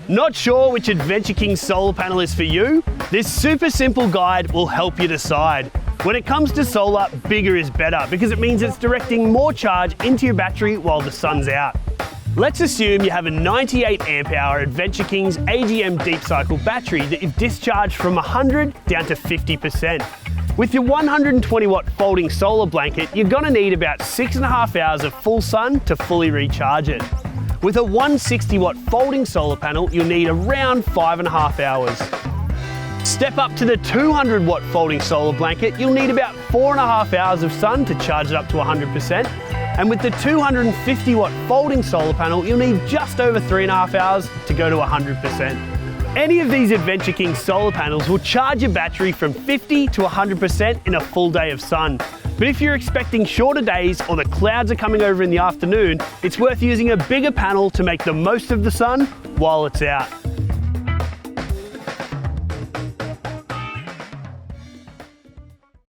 Not sure which Adventure King solar panel is for you? This super simple guide will help you decide. When it comes to solar, bigger is better because it means it's directing more charge into your battery while the sun's out. Let's assume you have a 98 amp hour Adventure King's AGM deep cycle battery that you've discharged from 100 down to 50%. With your 120 watt folding solar blanket, you're gonna need about 6.5 hours of full sun to fully recharge it. With a 160 watt folding solar panel, you'll need around 5.5 hours. Step up to the 200 watt folding solar blanket, you'll need about 4.5 hours of sun to charge it up to 100%. And with the 250 watt folding solar panel, you'll need just over 3.5 hours to go to 100%. Any of these Adventure King solar panels will charge your battery from 50 to 100% in a full day of sun. But if you're expecting shorter days or the clouds are coming over in the afternoon, it's worth using a bigger panel to make the most of the sun while it's out.